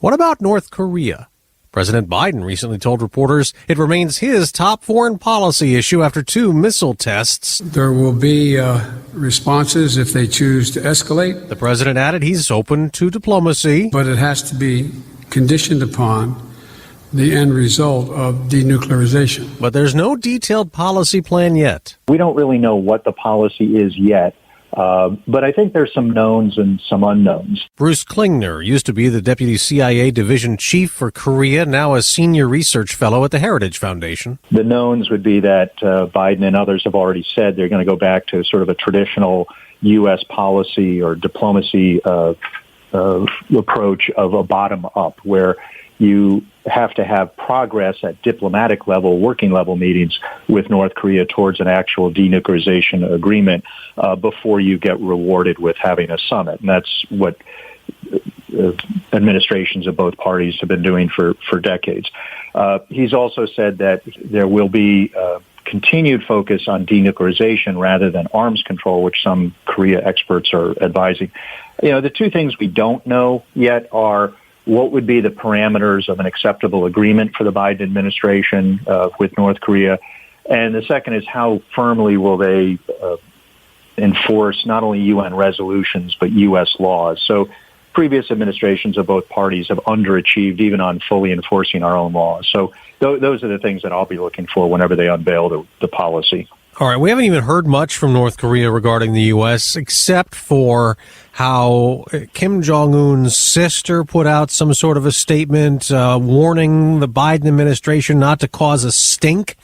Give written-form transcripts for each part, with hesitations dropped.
What about North Korea? President Biden recently told reporters it remains his top foreign policy issue after 2 missile tests. There will be responses if they choose to escalate. The president added he's open to diplomacy. But it has to be conditioned upon the end result of denuclearization. But there's no detailed policy plan yet. We don't really know what the policy is yet. But I think there's some knowns and some unknowns. Bruce Klingner used to be the deputy CIA division chief for Korea, now a senior research fellow at the Heritage Foundation. The knowns would be that Biden and others have already said they're going to go back to sort of a traditional U.S. policy or diplomacy approach of a bottom-up, where you have to have progress at diplomatic level, working level meetings with North Korea towards an actual denuclearization agreement before you get rewarded with having a summit. And that's what administrations of both parties have been doing for decades. He's also said that there will be continued focus on denuclearization rather than arms control, which some Korea experts are advising. You know, the 2 things we don't know yet are what would be the parameters of an acceptable agreement for the Biden administration with North Korea? And the second is how firmly will they enforce not only UN resolutions, but U.S. laws? So previous administrations of both parties have underachieved even on fully enforcing our own laws. So those are the things that I'll be looking for whenever they unveil the policy. All right, we haven't even heard much from North Korea regarding the U.S., except for how Kim Jong-un's sister put out some sort of a statement warning the Biden administration not to cause a stink,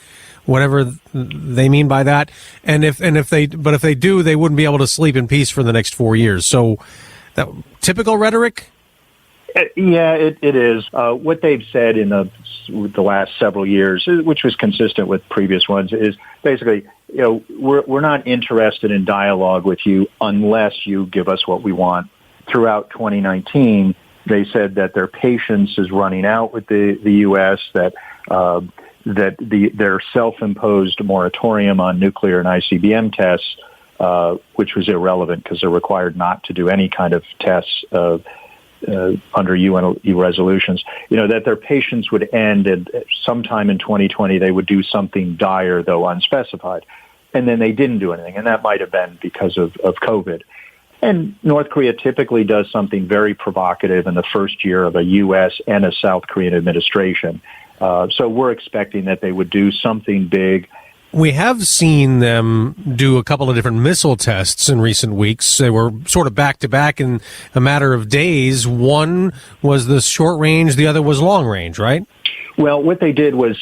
whatever they mean by that. And if they do, they wouldn't be able to sleep in peace for the next 4 years. So, that typical rhetoric. Yeah, it is. What they've said in the last several years, which was consistent with previous ones, is basically, you know, we're not interested in dialogue with you unless you give us what we want. Throughout 2019, they said that their patience is running out with the U.S., that their self-imposed moratorium on nuclear and ICBM tests, which was irrelevant because they're required not to do any kind of tests under UN resolutions, you know, that their patience would end and sometime in 2020 they would do something dire, though unspecified. And then they didn't do anything, and that might have been because of COVID. And North Korea typically does something very provocative in the first year of a U.S. and a South Korean administration. So we're expecting that they would do something big. We have seen them do a couple of different missile tests in recent weeks. They were sort of back-to-back in a matter of days. One was the short range, the other was long range, right? Well, what they did was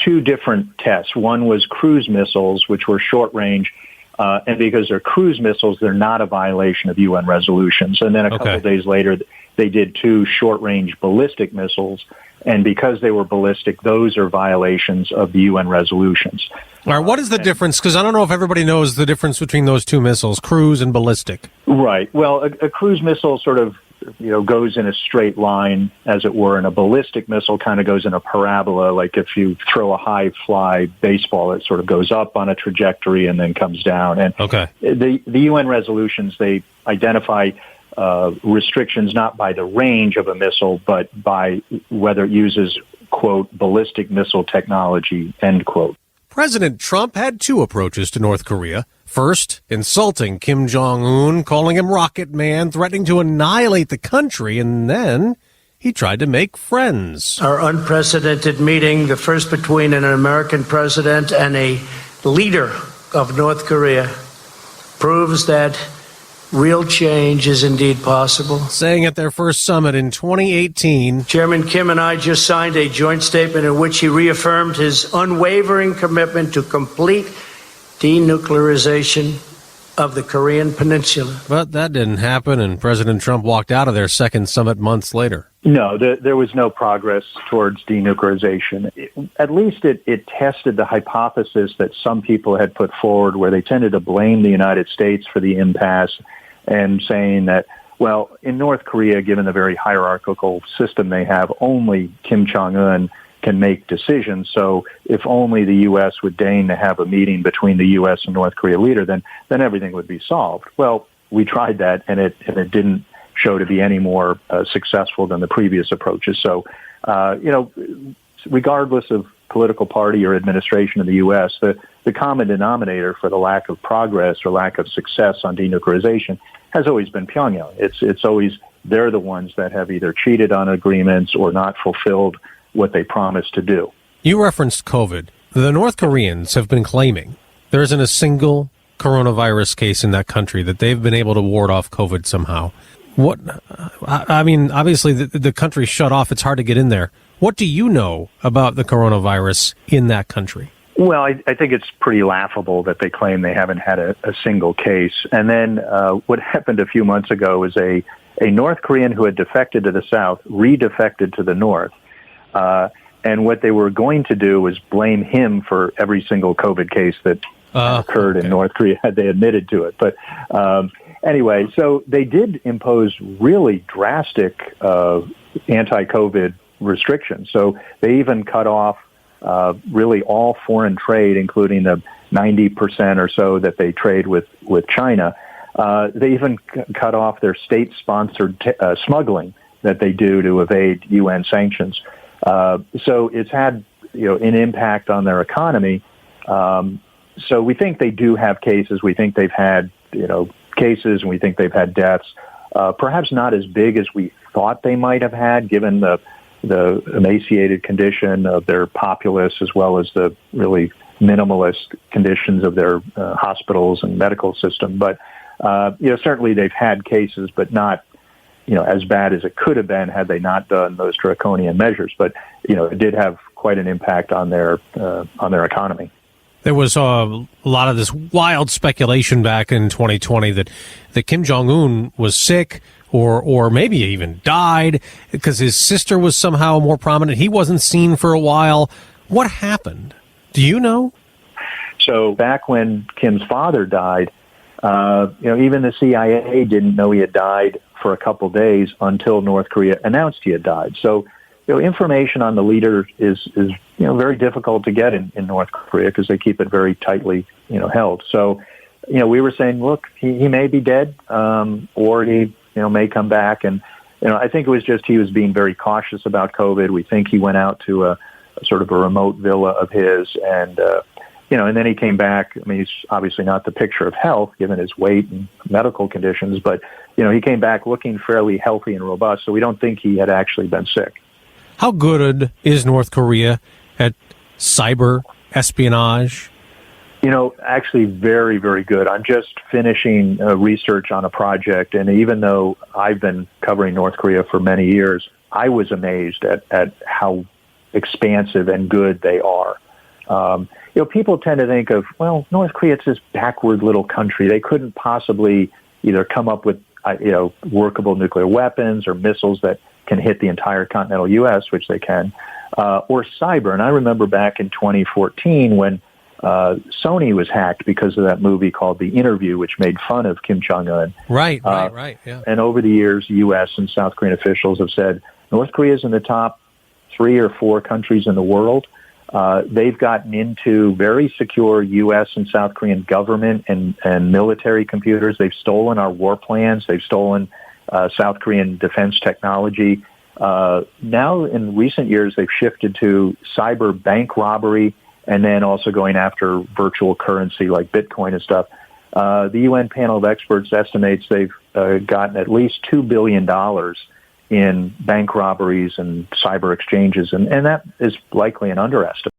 2 different tests. One was cruise missiles, which were short range, and because they're cruise missiles, they're not a violation of UN resolutions. And then a couple of days later, they did 2 short-range ballistic missiles, and because they were ballistic, those are violations of the UN resolutions. All right, what is the difference? Because I don't know if everybody knows the difference between those 2 missiles, cruise and ballistic. Right. Well, a cruise missile sort of, you know, goes in a straight line, as it were, and a ballistic missile kind of goes in a parabola. Like if you throw a high-fly baseball, it sort of goes up on a trajectory and then comes down. And the UN resolutions, they identify restrictions not by the range of a missile, but by whether it uses, quote, ballistic missile technology, end quote. President Trump had 2 approaches to North Korea. First, insulting Kim Jong-un, calling him Rocket Man, threatening to annihilate the country, and then he tried to make friends. Our unprecedented meeting, the first between an American president and a leader of North Korea, proves that real change is indeed possible. Saying at their first summit in 2018, Chairman Kim and I just signed a joint statement in which he reaffirmed his unwavering commitment to complete denuclearization of the Korean Peninsula. But that didn't happen, and President Trump walked out of their second summit months later. No, there was no progress towards denuclearization. At least it tested the hypothesis that some people had put forward, where they tended to blame the United States for the impasse and saying that, well, in North Korea, given the very hierarchical system they have, only Kim Jong-un can make decisions. So if only the U.S. would deign to have a meeting between the U.S. and North Korea leader, then everything would be solved. Well, we tried that, and it didn't show to be any more successful than the previous approaches. So, regardless of political party or administration in the U.S., the common denominator for the lack of progress or lack of success on denuclearization has always been Pyongyang. It's always they're the ones that have either cheated on agreements or not fulfilled what they promised to do. You referenced COVID. The North Koreans have been claiming there isn't a single coronavirus case in that country, that they've been able to ward off COVID somehow. What, I mean, obviously the country's shut off. It's hard to get in there. What do you know about the coronavirus in that country? Well, I think it's pretty laughable that they claim they haven't had a single case. And then what happened a few months ago is a North Korean who had defected to the south redefected to the north. And what they were going to do was blame him for every single COVID case that occurred in North Korea had they admitted to it. But anyway, so they did impose really drastic anti-COVID restrictions. So they even cut off really all foreign trade, including the 90% or so that they trade with China. They even cut off their state-sponsored smuggling that they do to evade UN sanctions. So it's had an impact on their economy. So we think they do have cases. We think they've had cases, and we think they've had deaths. Perhaps not as big as we thought they might have had, given the emaciated condition of their populace, as well as the really minimalist conditions of their hospitals and medical system. But certainly they've had cases, but not as bad as it could have been had they not done those draconian measures. But it did have quite an impact on their economy. There was a lot of this wild speculation back in 2020 that Kim Jong-un was sick or maybe even died because his sister was somehow more prominent. He wasn't seen for a while. What happened? Do you know? So back when Kim's father died, even the CIA didn't know he had died for a couple days until North Korea announced he had died. So information on the leader is very difficult to get in North Korea because they keep it very tightly held. So we were saying, look, he may be dead, or he may come back, and I think it was just he was being very cautious about COVID. We think he went out to a sort of a remote villa of his, and and then he came back. I mean, he's obviously not the picture of health given his weight and medical conditions, but he came back looking fairly healthy and robust. So we don't think he had actually been sick. How good is North Korea at cyber espionage? Actually very, very good. I'm just finishing research on a project, and even though I've been covering North Korea for many years, I was amazed at how expansive and good they are. People tend to think of, well, North Korea, it's this backward little country. They couldn't possibly either come up with, workable nuclear weapons or missiles that can hit the entire continental U.S., which they can, or cyber. And I remember back in 2014 when Sony was hacked because of that movie called The Interview, which made fun of Kim Jong-un. Right, yeah. And over the years, U.S. and South Korean officials have said North Korea is in the top 3 or 4 countries in the world. They've gotten into very secure U.S. and South Korean government and military computers. They've stolen our war plans. They've stolen South Korean defense technology. Now, in recent years, they've shifted to cyber bank robbery and then also going after virtual currency like Bitcoin and stuff. The UN panel of experts estimates they've gotten at least $2 billion in bank robberies and cyber exchanges, and that is likely an underestimate.